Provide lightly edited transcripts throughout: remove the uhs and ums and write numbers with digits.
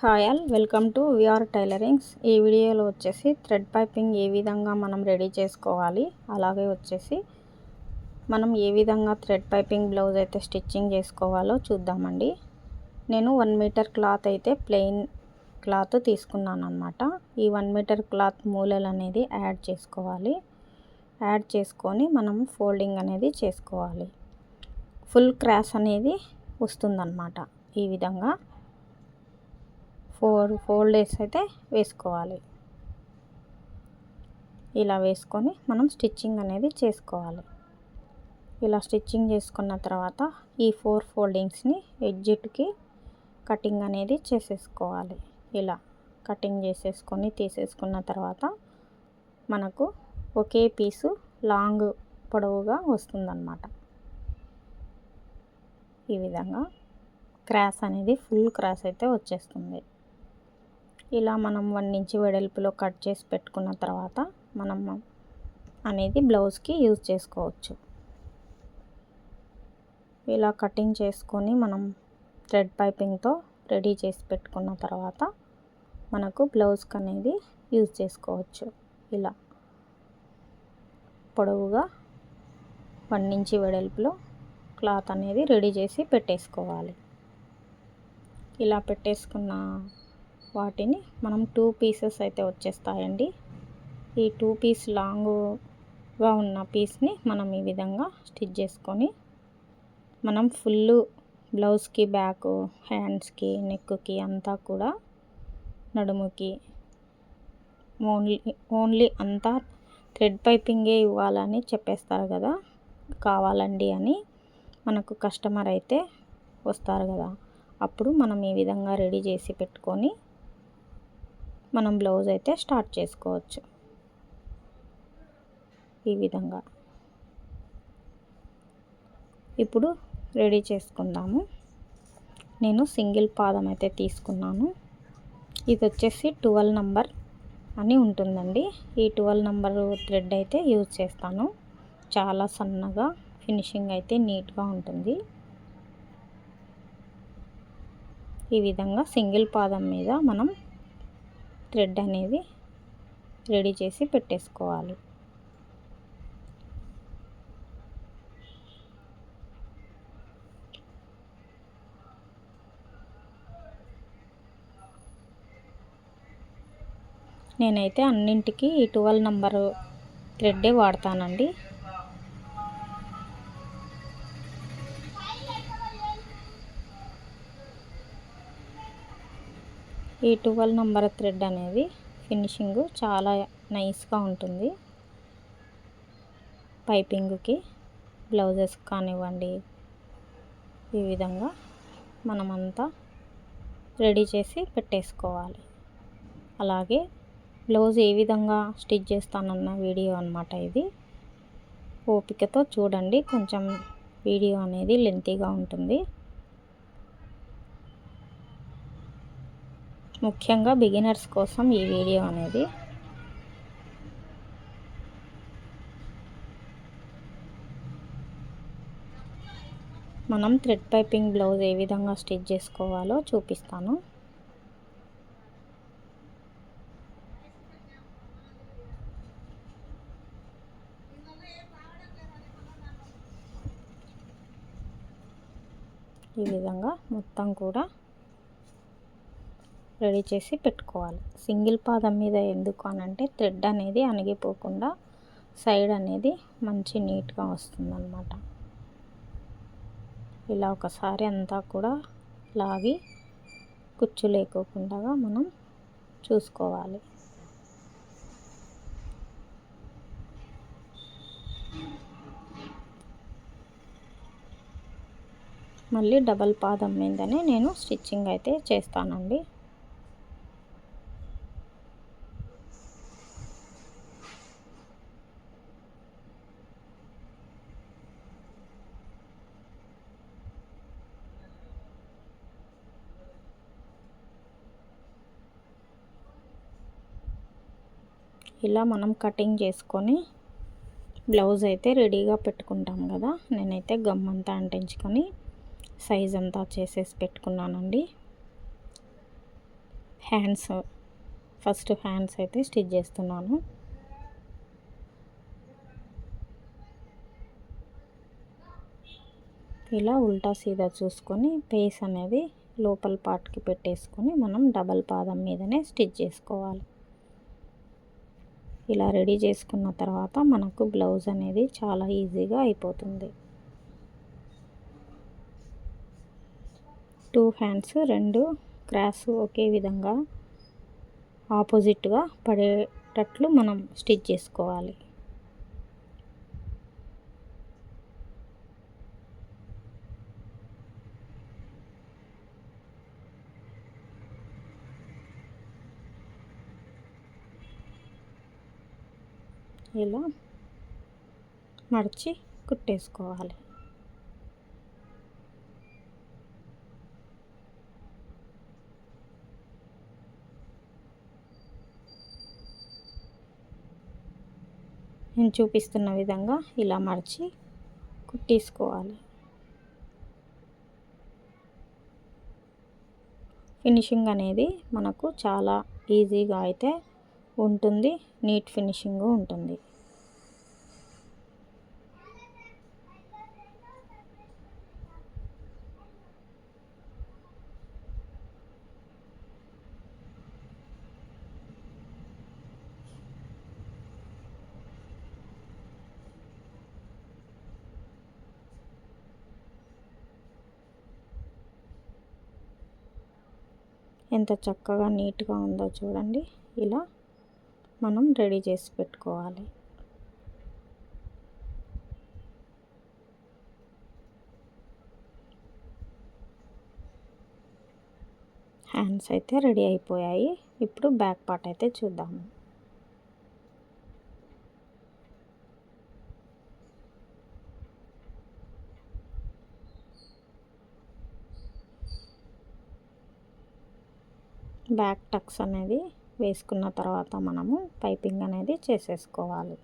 Hi all, welcome to VR tailorings. ఈ వీడియోలో వచ్చేసి థ్రెడ్ పైపింగ్ ఏ విధంగా మనం రెడీ చేసుకోవాలి, అలాగే వచ్చేసి మనం ఏ విధంగా థ్రెడ్ పైపింగ్ బ్లౌజ్ అయితే స్టిచ్చింగ్ చేసుకోవాలో చూద్దామండి. నేను 1 మీటర్ క్లాత్ అయితే ప్లెయిన్ క్లాత్ తీసుకున్నాను అనమాట. ఈ 1 మీటర్ క్లాత్ మూలలు అనేది యాడ్ చేసుకోవాలి. యాడ్ చేసుకొని మనం ఫోల్డింగ్ అనేది చేసుకోవాలి. ఫుల్ క్రాస్ అనేది వస్తుందన్నమాట. ఈ విధంగా 4 ఫోల్డర్స్ అయితే వేసుకోవాలి. ఇలా వేసుకొని మనం స్టిచ్చింగ్ అనేది చేసుకోవాలి. ఇలా స్టిచ్చింగ్ చేసుకున్న తర్వాత ఈ 4 ఫోల్డింగ్స్ని ఎడ్జిట్కి కటింగ్ అనేది చేసేసుకోవాలి. ఇలా కటింగ్ చేసేసుకొని తీసేసుకున్న తర్వాత మనకు ఒకే పీసు లాంగ్ పొడవుగా వస్తుందన్నమాట. ఈ విధంగా క్రాస్ అనేది ఫుల్ క్రాస్ అయితే వచ్చేస్తుంది. ఇలా మనం 1 ఇంచ్ వెడల్పులో కట్ చేసి పెట్టుకున్న తర్వాత మనం అనేది బ్లౌజ్కి యూజ్ చేసుకోవచ్చు. ఇలా కటింగ్ చేసుకొని మనం థ్రెడ్ పైపింగ్తో రెడీ చేసి పెట్టుకున్న తర్వాత మనకు బ్లౌజ్కి అనేది యూజ్ చేసుకోవచ్చు. ఇలా పొడవుగా 1 ఇంచ్ వెడల్పులో క్లాత్ అనేది రెడీ చేసి పెట్టేసుకోవాలి. ఇలా పెట్టేసుకున్న వాటిని మనం 2 పీసెస్ అయితే వచ్చేస్తాయండి. ఈ 2 పీస్ లాంగ్గా ఉన్న పీస్ని మనం ఈ విధంగా స్టిచ్ చేసుకొని మనం ఫుల్ బ్లౌజ్కి బ్యాక్, హ్యాండ్స్కి, నెక్కి అంతా కూడా నడుముకి ఓన్లీ అంతా థ్రెడ్ పైపింగే ఇవ్వాలని చెప్పేస్తారు కదా, కావాలండి అని మనకు కస్టమర్ అయితే వస్తారు కదా, అప్పుడు మనం ఈ విధంగా రెడీ చేసి పెట్టుకొని మనం బ్లౌజ్ అయితే స్టార్ట్ చేసుకోవచ్చు. ఈ విధంగా ఇప్పుడు రెడీ చేసుకుందాము. నేను సింగిల్ పాదం అయితే తీసుకున్నాను. ఇది వచ్చేసి 12 నంబర్ అని ఉంటుందండి. ఈ 12 నంబర్ థ్రెడ్ అయితే యూజ్ చేస్తాను. చాలా సన్నగా ఫినిషింగ్ అయితే నీట్గా ఉంటుంది. ఈ విధంగా సింగిల్ పాదం మీద మనం థ్రెడ్ అనేది రెడీ చేసి పెట్టేసుకోవాలి. నేనైతే అన్నింటికి ఈ 12 నంబరు థ్రెడ్డే వాడతానండి. ఈ 12 నంబర్ థ్రెడ్ అనేది ఫినిషింగ్ చాలా నైస్గా ఉంటుంది. పైపింగ్కి, బ్లౌజెస్ కానివ్వండి, ఈ విధంగా మనమంతా రెడీ చేసి పెట్టేసుకోవాలి. అలాగే బ్లౌజ్ ఏ విధంగా స్టిచ్ చేస్తానన్న వీడియో అన్నమాట ఇది. ఓపికతో చూడండి, కొంచెం వీడియో అనేది లెంతీగా ఉంటుంది. ముఖ్యంగా బిగినర్స్ కోసం ఈ వీడియో అనేది. మనం థ్రెడ్ పైపింగ్ బ్లౌజ్ ఏ విధంగా స్టిచ్ చేసుకోవాలో చూపిస్తాను. ఈ విధంగా మొత్తం కూడా రెడీ చేసి పెట్టుకోవాలి. సింగిల్ పాదం మీద ఎందుకు అనంటే థ్రెడ్ అనేది అణిగిపోకుండా సైడ్ అనేది మంచి నీట్గా వస్తుందన్నమాట. ఇలా ఒకసారి అంతా కూడా లాగి కుచ్చు లేకోకుండా మనం చూసుకోవాలి. మళ్ళీ డబల్ పాదం మీదనే నేను స్టిచ్చింగ్ అయితే చేస్తానండి. ఇలా మనం కటింగ్ చేసుకొని బ్లౌజ్ అయితే రెడీగా పెట్టుకుంటాం కదా. నేనైతే గమ్ అంతా అంటించుకొని సైజ్ అంతా చేసేసి పెట్టుకున్నానండి. హ్యాండ్స్ ఫస్ట్ హ్యాండ్స్ అయితే స్టిచ్ చేస్తున్నాను. ఇలా ఉల్టా సీదా చూసుకొని పేస్ అనేది లోపల పార్ట్కి పెట్టేసుకొని మనం డబల్ పాదం మీదనే స్టిచ్ చేసుకోవాలి. ఇలా రెడీ చేసుకున్న తర్వాత మనకు బ్లౌజ్ అనేది చాలా ఈజీగా అయిపోతుంది. 2 హ్యాండ్స్ 2 క్రాస్ ఒకే విధంగా ఆపోజిట్గా పడేటట్లు మనం స్టిచ్ చేసుకోవాలి. ఇలా మడిచి కుట్టేసుకోవాలి. నేను చూపిస్తున్న విధంగా ఇలా మడిచి కుట్టేసుకోవాలి. ఫినిషింగ్ అనేది మనకు చాలా ఈజీగా అయితే ఉంటుంది, నీట్ ఫినిషింగ్ ఉంటుంది. ఎంత చక్కగా నీట్గా ఉందో చూడండి. ఇలా మనం రెడీ చేసి పెట్టుకోవాలి. హ్యాండ్స్ అయితే రెడీ అయిపోయాయి. ఇప్పుడు బ్యాక్ పార్ట్ అయితే చూద్దాము. బ్యాక్ టక్స్ అనేది వేసుకున్న తర్వాత మనము పైపింగ్ అనేది చేసేసుకోవాలి.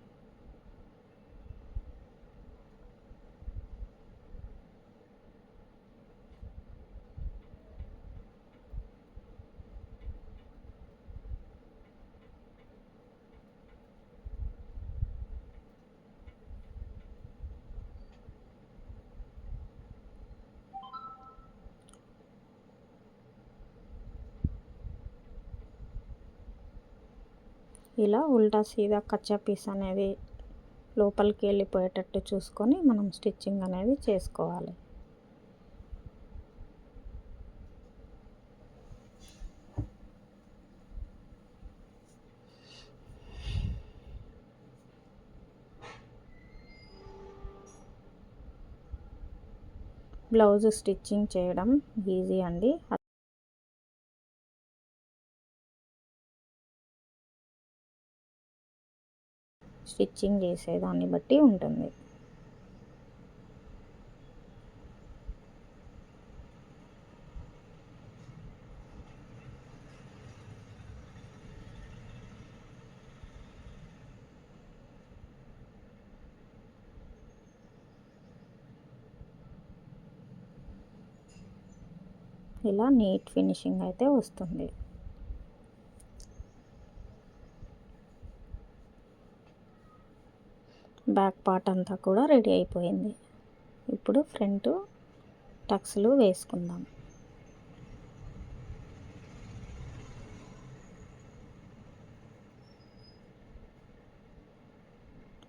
ఇలా ఉల్టా సీదా కచ్చా పీస్ అనేది లోపలికి వెళ్ళిపోయేటట్టు చూసుకొని మనం స్టిచ్చింగ్ అనేది చేసుకోవాలి. బ్లౌజ్ స్టిచ్చింగ్ చేయడం ఈజీ అండి. స్టిచ్చింగ్ చేసేదాన్ని బట్టి ఉంటుంది. ఇలా నీట్ ఫినిషింగ్ అయితే వస్తుంది. బ్యాక్ పార్ట్ అంతా కూడా రెడీ అయిపోయింది. ఇప్పుడు ఫ్రంట్ టక్స్లు వేసుకుందాం.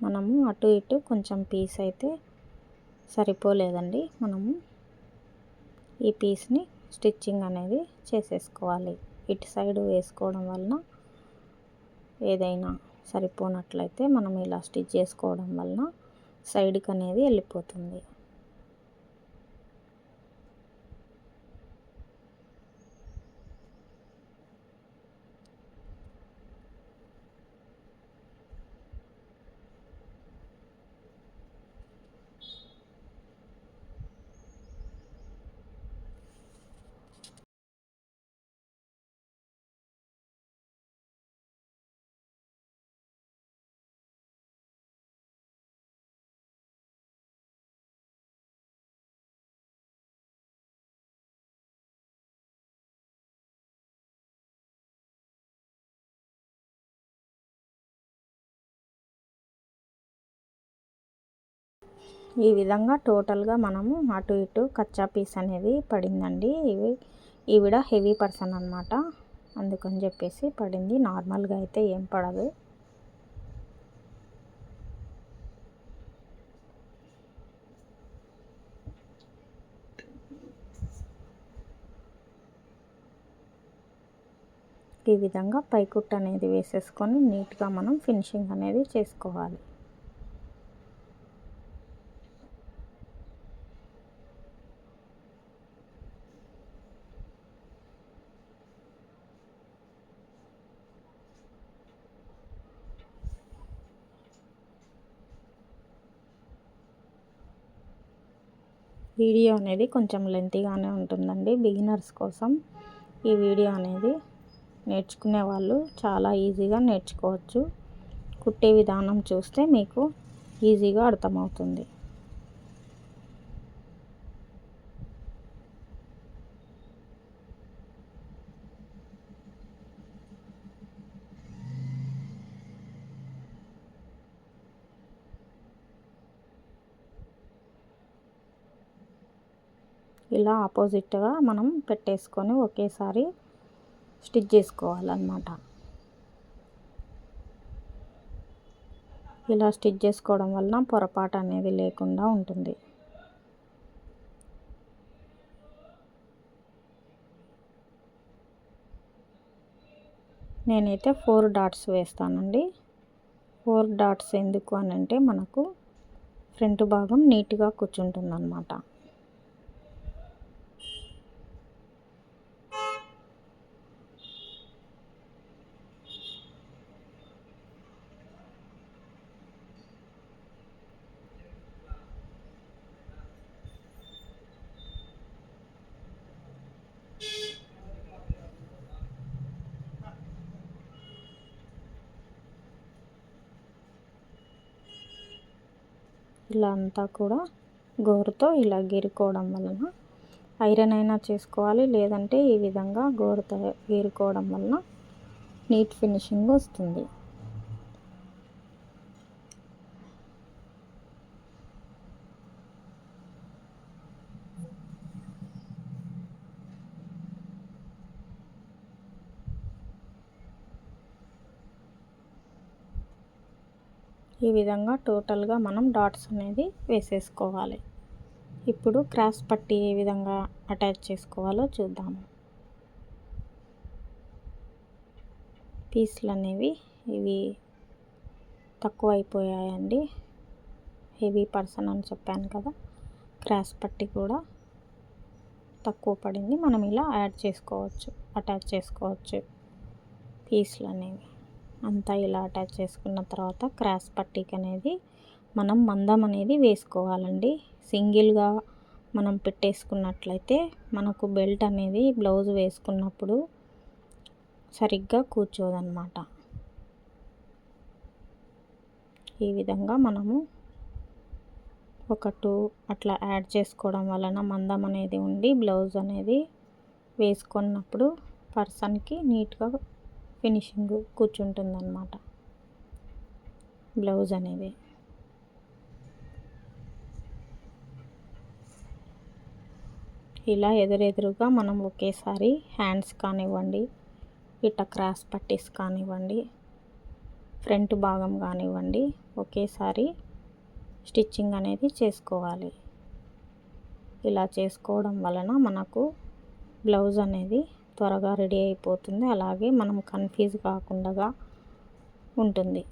మనము అటు ఇటు కొంచెం పీస్ అయితే సరిపోలేదండి. మనము ఈ పీస్ని స్టిచ్చింగ్ అనేది చేసేసుకోవాలి. ఇటు సైడ్ వేసుకోవడం వలన ఏదైనా సరిపోనట్లయితే మనం ఇలా స్టిచ్ చేసుకోవడం వలన సైడ్కి అనేది వెళ్ళిపోతుంది. ఈ విధంగా టోటల్గా మనము అటు ఇటు కచ్చా పీస్ అనేది పడిందండి. ఈవిడ హెవీ పర్సన్ అనమాట, అందుకని చెప్పేసి పడింది. నార్మల్గా అయితే ఏం పడదు. ఈ విధంగా పైకుట్టు అనేది వేసేసుకొని నీట్గా మనం ఫినిషింగ్ అనేది చేసుకోవాలి. వీడియో అనేది కొంచెం లెంతీగానే ఉంటుందండి బిగినర్స్ కోసం. ఈ వీడియో అనేది నేర్చుకునే వాళ్ళు చాలా ఈజీగా నేర్చుకోవచ్చు. కుట్టే విధానం చూస్తే మీకు ఈజీగా అర్థమవుతుంది. ఇలా ఆపోజిట్గా మనం పెట్టేసుకొని ఒకేసారి స్టిచ్ చేసుకోవాలన్నమాట. ఇలా స్టిచ్ చేసుకోవడం వలన పొరపాటు అనేది లేకుండా ఉంటుంది. నేనైతే 4 డాట్స్ వేస్తానండి. 4 డాట్స్ ఎందుకు అని అంటే మనకు ఫ్రంట్ భాగం నీట్గా కూర్చుంటుంది అన్నమాట. ఇలా అంతా కూడా గోరుతో ఇలా గీరుకోవడం వలన ఐరన్ అయినా చేసుకోవాలి, లేదంటే ఈ విధంగా గోరుతో గీరుకోవడం వలన నీట్ ఫినిషింగ్ వస్తుంది. ఈ విధంగా టోటల్గా మనం డాట్స్ అనేది వేసేసుకోవాలి. ఇప్పుడు క్రాస్ పట్టీ ఏ విధంగా అటాచ్ చేసుకోవాలో చూద్దాము. పీస్లు అనేవి ఇవి తక్కువ అయిపోయాయండి. హెవీ పర్సన్ అని చెప్పాను కదా, క్రాస్ పట్టీ కూడా తక్కువ పడింది. మనం ఇలా యాడ్ చేసుకోవచ్చు, అటాచ్ చేసుకోవచ్చు. పీస్లు అనేవి అంతా ఇలా అటాచ్ చేసుకున్న తర్వాత క్రాస్ పట్టీకి అనేది మనం మందం అనేది వేసుకోవాలండి. సింగిల్గా మనం పెట్టేసుకున్నట్లయితే మనకు బెల్ట్ అనేది బ్లౌజ్ వేసుకున్నప్పుడు సరిగ్గా కూర్చోదన్నమాట. ఈ విధంగా మనము ఒక 2 అట్లా యాడ్ చేసుకోవడం వలన మందం అనేది ఉండి బ్లౌజ్ అనేది వేసుకున్నప్పుడు పర్సన్కి నీట్గా ఫినిషింగ్ కూర్చుంటుందన్నమాట బ్లౌజ్ అనేది. ఇలా ఎదురెదురుగా మనం ఒకేసారి హ్యాండ్స్ కానివ్వండి, ఇట్లా క్రాస్ పట్టీస్ కానివ్వండి, ఫ్రంట్ భాగం కానివ్వండి, ఒకేసారి స్టిచ్చింగ్ అనేది చేసుకోవాలి. ఇలా చేసుకోవడం వలన మనకు బ్లౌజ్ అనేది త్వరగా రెడీ అయిపోతుంది. అలాగే మనం కన్ఫ్యూజ్ కాకుండా ఉంటుంది.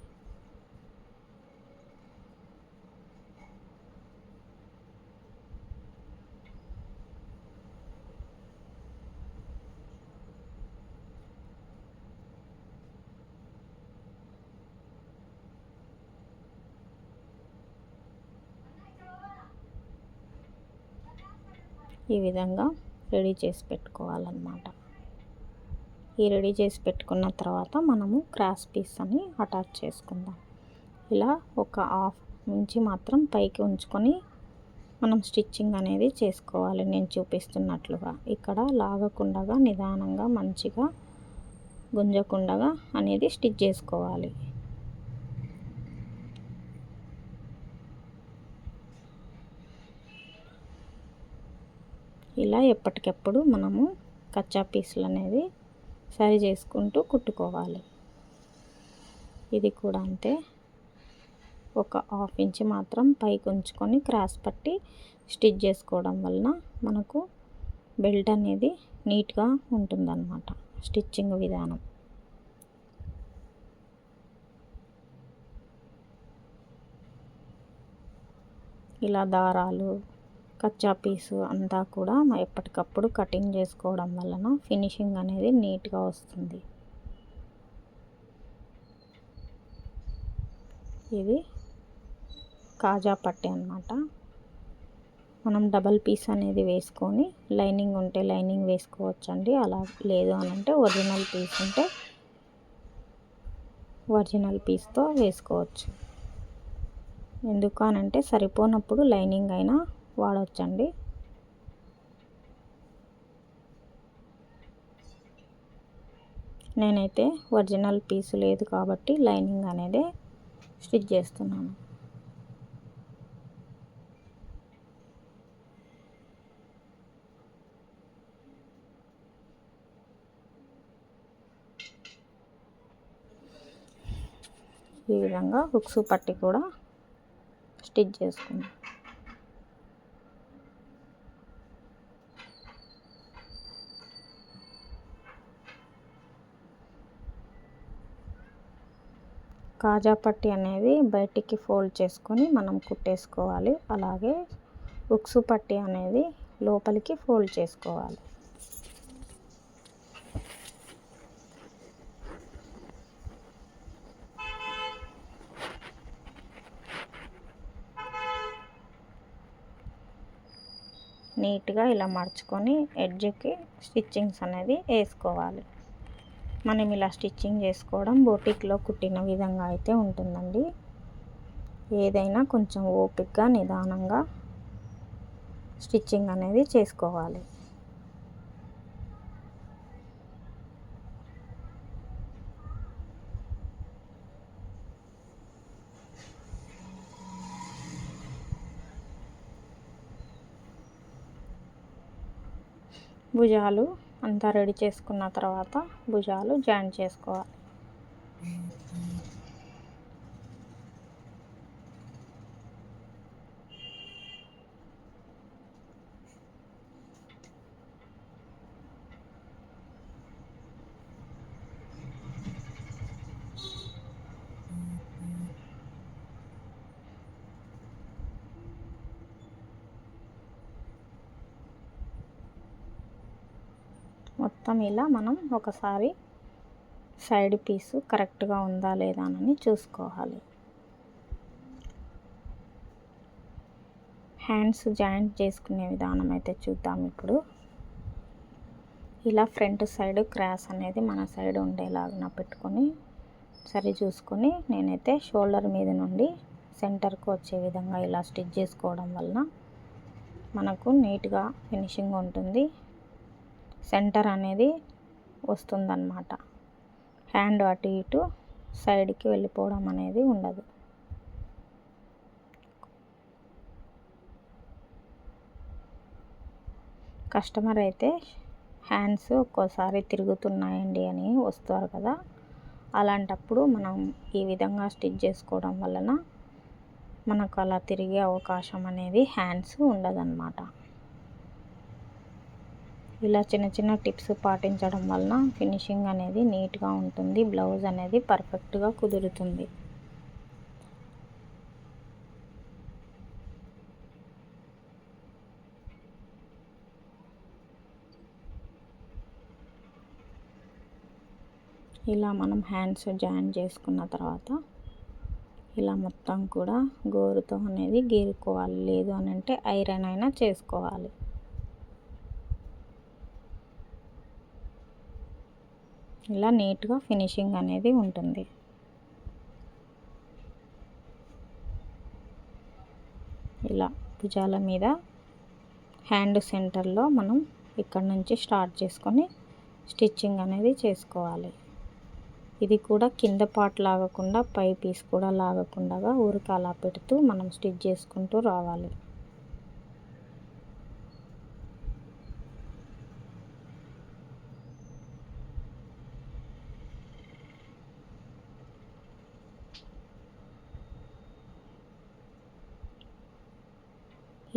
ఈ విధంగా రెడీ చేసి పెట్టుకోవాలన్నమాట. ఈ రెడీ చేసి పెట్టుకున్న తర్వాత మనము క్రాస్ పీస్ అని అటాచ్ చేసుకుందాం. ఇలా ఒక హాఫ్ ఇంచి మాత్రం పైకి ఉంచుకొని మనం స్టిచ్చింగ్ అనేది చేసుకోవాలి. నేను చూపిస్తున్నట్లుగా ఇక్కడ లాగకుండా నిదానంగా మంచిగా గుంజకుండా అనేది స్టిచ్ చేసుకోవాలి. ఇలా ఎప్పటికప్పుడు మనము కచ్చా పీసులు అనేది సరి చేసుకుంటూ కుట్టుకోవాలి. ఇది కూడా అంతే, ఒక హాఫ్ ఇంచ్ మాత్రం పైకి ఉంచుకొని క్రాస్ పట్టి స్టిచ్ చేసుకోవడం వలన మనకు బెల్ట్ అనేది నీట్గా ఉంటుందన్నమాట స్టిచ్చింగ్ విధానం. ఇలా దారాలు కచ్చా పీసు అంతా కూడా ఎప్పటికప్పుడు కటింగ్ చేసుకోవడం వలన ఫినిషింగ్ అనేది నీట్గా వస్తుంది. ఇది కాజా పట్టీ అన్నమాట. మనం డబల్ పీస్ అనేది వేసుకొని లైనింగ్ ఉంటే లైనింగ్ వేసుకోవచ్చండి. అలా లేదు అని అంటే ఒరిజినల్ పీస్ ఉంటే ఒరిజినల్ పీస్తో వేసుకోవచ్చు. ఎందుకు అనంటే సరిపోనప్పుడు లైనింగ్ అయినా వాడవచ్చండి. నేనైతే ఒరిజినల్ పీసు లేదు కాబట్టి లైనింగ్ అనేది స్టిచ్ చేస్తున్నాను. ఈ విధంగా హుక్స్ పట్టి కూడా స్టిచ్ చేసుకుందాం. కాజా పట్టి అనేది బయటికి ఫోల్డ్ చేసుకొని మనం కుట్టేసుకోవాలి. అలాగే హుక్స్ పట్టి అనేది లోపలికి ఫోల్డ్ చేసుకోవాలి. నీట్గా ఇలా మడుచుకొని ఎడ్జ్కి స్టిచ్చింగ్స్ అనేది వేసుకోవాలి. మనం ఇలా స్టిచ్చింగ్ చేసుకోవడం బోటిక్లో కుట్టిన విధంగా అయితే ఉంటుందండి. ఏదైనా కొంచెం ఓపికగా నిదానంగా స్టిచ్చింగ్ అనేది చేసుకోవాలి. భుజాలు అంతా రెడీ చేసుకున్న తర్వాత భుజాలు జాయింట్ చేసుకోవాలి. మొత్తం ఇలా మనం ఒకసారి సైడ్ పీసు కరెక్ట్గా ఉందా లేదా అని చూసుకోవాలి. హ్యాండ్స్ జాయింట్ చేసుకునే విధానం అయితే చూద్దాం ఇప్పుడు. ఇలా ఫ్రంట్ సైడ్ క్రాస్ అనేది మన సైడ్ ఉండేలాగా పెట్టుకొని సరి చూసుకొని నేనైతే షోల్డర్ మీద నుండి సెంటర్కి వచ్చే విధంగా ఇలా స్టిచ్ చేసుకోవడం వలన మనకు నీట్గా ఫినిషింగ్ ఉంటుంది. సెంటర్ అనేది వస్తుందన్నమాట. హ్యాండ్ అటు ఇటు సైడ్కి వెళ్ళిపోవడం అనేది ఉండదు. కస్టమర్ అయితే హ్యాండ్స్ ఒక్కోసారి తిరుగుతున్నాయండి అని వస్తారు కదా, అలాంటప్పుడు మనం ఈ విధంగా స్టిచ్ చేసుకోవడం వలన మనకు అలా తిరిగే అవకాశం అనేది హ్యాండ్స్ ఉండదన్నమాట. ఇలా చిన్న చిన్న టిప్స్ పాటించడం వలన ఫినిషింగ్ అనేది నీట్గా ఉంటుంది. బ్లౌజ్ అనేది పర్ఫెక్ట్గా కుదురుతుంది. ఇలా మనం హ్యాండ్స్ జాయిన్ చేసుకున్న తర్వాత ఇలా మొత్తం కూడా గోరుతో అనేది గీరుకోవాలి. లేదు అని అంటే ఐరన్ అయినా చేసుకోవాలి. ఇలా నీట్గా ఫినిషింగ్ అనేది ఉంటుంది. ఇలా భుజాల మీద హ్యాండ్ సెంటర్లో మనం ఇక్కడ నుంచి స్టార్ట్ చేసుకొని స్టిచ్చింగ్ అనేది చేసుకోవాలి. ఇది కూడా కింద పార్ట్ లాగకుండా పై పీస్ కూడా లాగకుండా ఊరికి అలా పెడుతూ మనం స్టిచ్ చేసుకుంటూ రావాలి.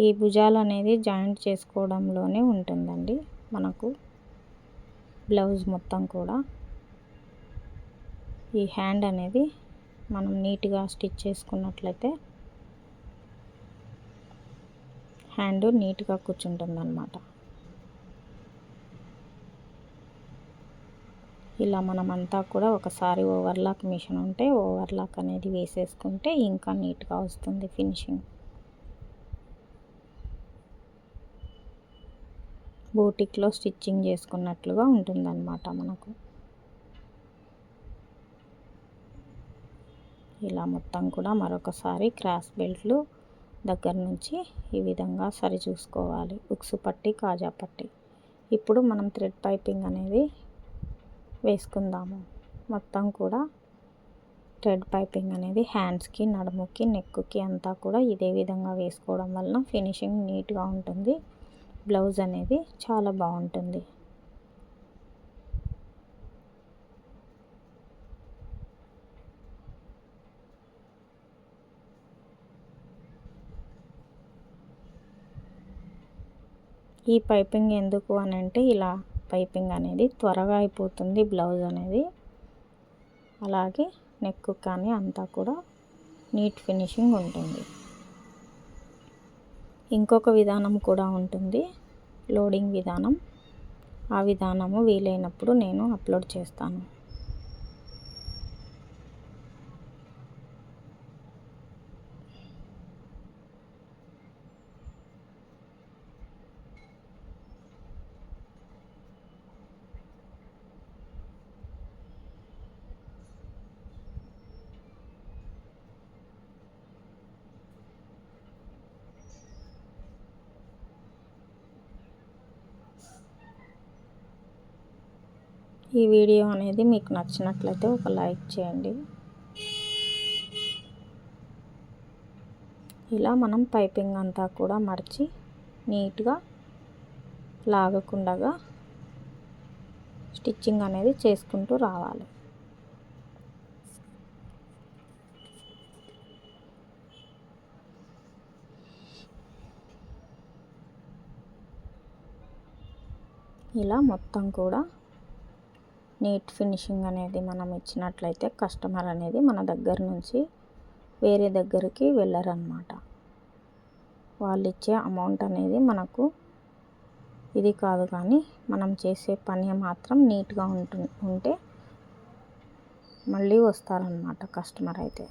ఈ భుజాలు అనేది జాయింట్ చేసుకోవడంలోనే ఉంటుందండి మనకు బ్లౌజ్ మొత్తం కూడా. ఈ హ్యాండ్ అనేది మనం నీట్గా స్టిచ్ చేసుకున్నట్లయితే హ్యాండ్ నీట్గా కూర్చుంటుంది అన్నమాట. ఇలా మనమంతా కూడా ఒకసారి ఓవర్లాక్ మిషన్ ఉంటే ఓవర్లాక్ అనేది వేసేసుకుంటే ఇంకా నీట్గా వస్తుంది ఫినిషింగ్. బూటిక్లో స్టిచ్చింగ్ చేసుకున్నట్లుగా ఉంటుందన్నమాట మనకు. ఇలా మొత్తం కూడా మరొకసారి క్రాస్ బెల్ట్లు దగ్గర నుంచి ఈ విధంగా సరి చూసుకోవాలి. ఉక్సు పట్టి, కాజా పట్టి. ఇప్పుడు మనం థ్రెడ్ పైపింగ్ అనేది వేసుకుందాము. మొత్తం కూడా థ్రెడ్ పైపింగ్ అనేది హ్యాండ్స్కి, నడుముకి, నెక్కి అంతా కూడా ఇదే విధంగా వేసుకోవడం వలన ఫినిషింగ్ నీట్గా ఉంటుంది. బ్లౌజ్ అనేది చాలా బాగుంటుంది. ఈ పైపింగ్ ఎందుకు అని అంటే ఇలా పైపింగ్ అనేది త్వరగా అయిపోతుంది బ్లౌజ్ అనేది. అలాగే నెక్ కానీ అంతా కూడా నీట్ ఫినిషింగ్ ఉంటుంది. ఇంకొక విధానం కూడా ఉంటుంది, లోడింగ్ విధానం. ఆ విధానము వీలైనప్పుడు నేను అప్లోడ్ చేస్తాను. ఈ వీడియో అనేది మీకు నచ్చినట్లయితే ఒక లైక్ చేయండి. ఇలా మనం పైపింగ్ అంతా కూడా మడిచి నీట్గా లాగకుండా స్టిచ్చింగ్ అనేది చేసుకుంటూ రావాలి. ఇలా మొత్తం కూడా నీట్ ఫినిషింగ్ అనేది మనం ఇచ్చినట్లయితే కస్టమర్ అనేది మన దగ్గర నుంచి వేరే దగ్గరికి వెళ్ళరన్నమాట. వాళ్ళు ఇచ్చే అమౌంట్ అనేది మనకు ఇది కాదు, కానీ మనం చేసే పని మాత్రం నీట్గా ఉంటే మళ్ళీ వస్తారన్నమాట కస్టమర్ అయితే.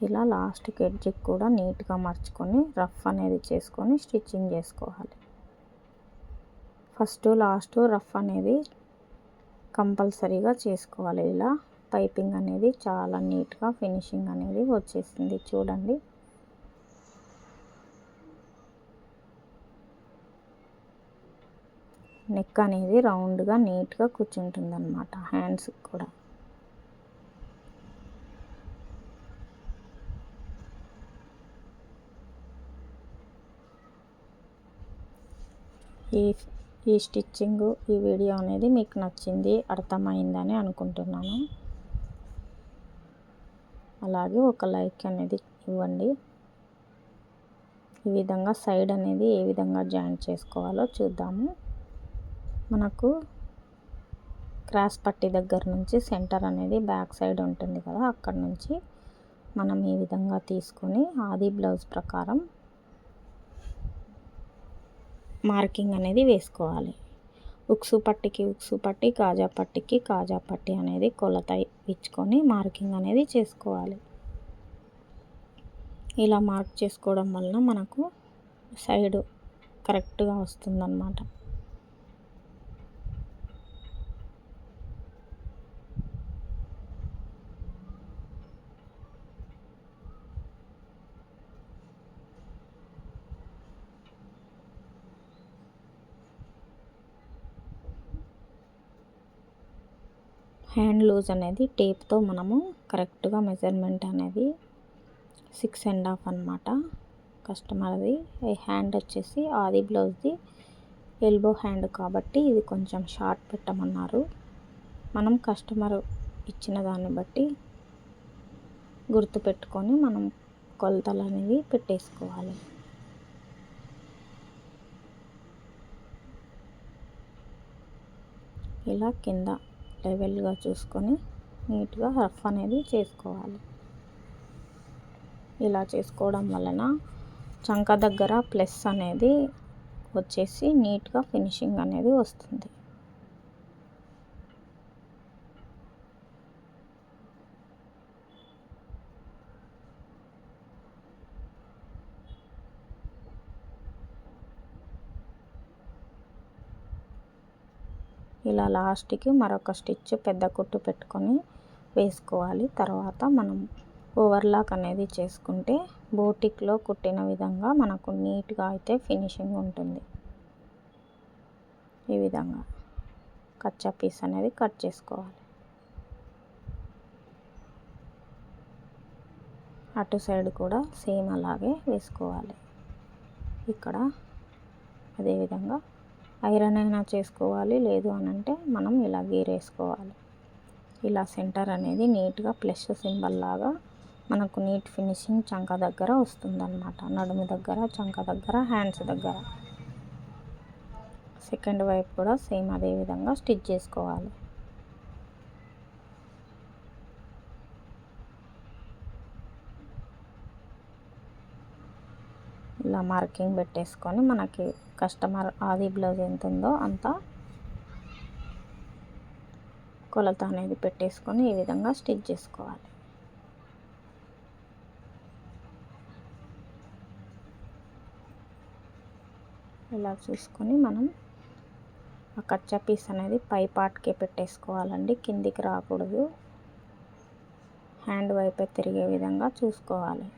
ఇలా లాస్ట్కి ఎడ్జ్కి కూడా నీట్గా మర్చుకొని రఫ్ అనేది చేసుకొని స్టిచ్చింగ్ చేసుకోవాలి. ఫస్ట్ లాస్ట్ రఫ్ అనేది కంపల్సరీగా చేసుకోవాలి. ఇలా పైపింగ్ అనేది చాలా నీట్గా ఫినిషింగ్ అనేది వచ్చేసింది చూడండి. నెక్ అనేది రౌండ్గా నీట్గా కూర్చుంటుంది అన్నమాట హ్యాండ్స్కి కూడా. ఈ స్టిచ్చింగ్ ఈ వీడియో అనేది మీకు నచ్చింది, అర్థమైందని అనుకుంటున్నాను. అలాగే ఒక లైక్ అనేది ఇవ్వండి. ఈ విధంగా సైడ్ అనేది ఏ విధంగా జాయింట్ చేసుకోవాలో చూద్దాము. మనకు క్రాస్ పట్టి దగ్గర నుంచి సెంటర్ అనేది బ్యాక్ సైడ్ ఉంటుంది కదా, అక్కడ నుంచి మనం ఈ విధంగా తీసుకొని ఆది బ్లౌజ్ ప్రకారం మార్కింగ్ అనేది వేసుకోవాలి. ఉక్సు పట్టికి ఉక్సు పట్టి, కాజా పట్టికి కాజా పట్టి అనేది కొలత ఇచ్చుకొని మార్కింగ్ అనేది చేసుకోవాలి. ఇలా మార్క్ చేసుకోవడం వలన మనకు సైడ్ కరెక్ట్గా వస్తుందన్నమాట. హ్యాండ్ లూజ్ అనేది టేప్తో మనము కరెక్ట్గా మెజర్మెంట్ అనేది 6.5 అన్నమాట కస్టమర్ది. ఈ హ్యాండ్ వచ్చేసి ఆది బ్లౌజ్ది ఎల్బో హ్యాండ్ కాబట్టి ఇది కొంచెం షార్ట్ పెట్టమన్నారు. మనం కస్టమర్ ఇచ్చిన దాన్ని బట్టి గుర్తు పెట్టుకొని మనం కొలతలు అనేవి పెట్టేసుకోవాలి. ఇలా కింద లెవెల్గా చూసుకొని నీట్గా రఫ్ అనేది చేసుకోవాలి. ఇలా చేసుకోవడం వలన చంక దగ్గర ప్లస్ అనేది వచ్చేసి నీట్గా ఫినిషింగ్ అనేది వస్తుంది. ఇలా లాస్ట్కి మరొక స్టిచ్ పెద్ద కుట్టు పెట్టుకొని వేసుకోవాలి. తర్వాత మనం ఓవర్లాక్ అనేది చేసుకుంటే బోటిక్లో కుట్టిన విధంగా మనకు నీట్గా అయితే ఫినిషింగ్ ఉంటుంది. ఈ విధంగా కచ్చా పీస్ అనేది కట్ చేసుకోవాలి. అటు సైడ్ కూడా సేమ్ అలాగే వేసుకోవాలి. ఇక్కడ అదేవిధంగా ఐరన్ అయినా చేసుకోవాలి, లేదు అని అంటే మనం ఇలా గీరేసుకోవాలి. ఇలా సెంటర్ అనేది నీట్గా ప్లస్ సింబల్ లాగా మనకు నీట్ ఫినిషింగ్ చంక దగ్గర వస్తుందన్నమాట. నడుము దగ్గర, చంక దగ్గర, హ్యాండ్స్ దగ్గర. సెకండ్ వైపు కూడా సేమ్ అదే విధంగా స్టిచ్ చేసుకోవాలి. ఇలా మార్కింగ్ పెట్టేసుకొని మనకి కస్టమర్ ఆది బ్లౌజ్ ఎంత ఉందో అంత కొలత అనేది పెట్టేసుకొని ఈ విధంగా స్టిచ్ చేసుకోవాలి. ఇలా చూసుకొని మనం ఆ కచ్చా పీస్ అనేది పై పార్ట్కే పెట్టేసుకోవాలండి, కిందికి రాకూడదు. హ్యాండ్ వైపే తిరిగే విధంగా చూసుకోవాలి.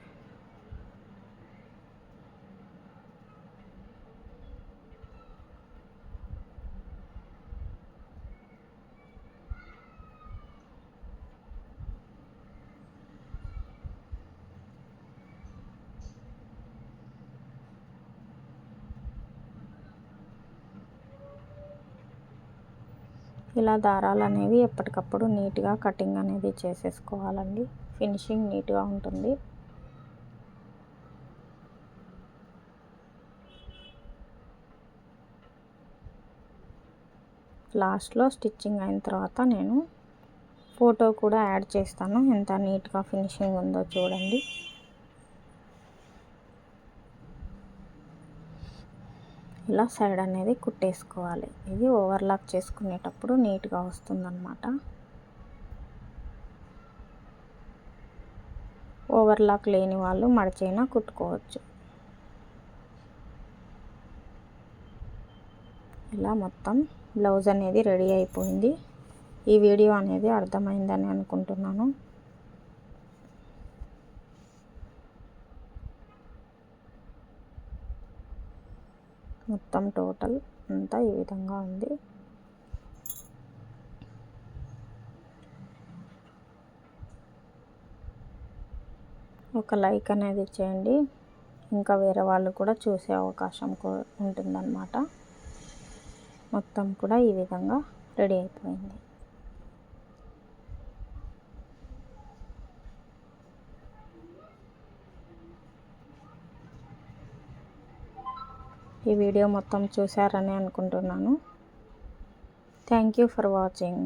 ఇలా దారాలు అనేవి ఎప్పటికప్పుడు నీట్గా కటింగ్ అనేది చేసేసుకోవాలండి. ఫినిషింగ్ నీట్గా ఉంటుంది. లాస్ట్లో స్టిచ్చింగ్ అయిన తర్వాత నేను ఫోటో కూడా యాడ్ చేస్తాను, ఎంత నీట్గా ఫినిషింగ్ ఉందో చూడండి. ఇలా సైడ్ అనేది కుట్టేసుకోవాలి. ఇది ఓవర్లాక్ చేసుకునేటప్పుడు నీట్గా వస్తుందన్నమాట. ఓవర్లాక్ లేని వాళ్ళు మడిచైనా కుట్టుకోవచ్చు. ఇలా మొత్తం బ్లౌజ్ అనేది రెడీ అయిపోయింది. ఈ వీడియో అనేది అర్థమైందని అనుకుంటున్నాను. మొత్తం టోటల్ అంతా ఈ విధంగా ఉంది. ఒక లైక్ అనేది చేయండి, ఇంకా వేరే వాళ్ళు కూడా చూసే అవకాశం ఉంటుందన్నమాట. మొత్తం కూడా ఈ విధంగా రెడీ అయిపోయింది. ఈ వీడియో మొత్తం చూశారని అనుకుంటున్నాను. Thank you for watching.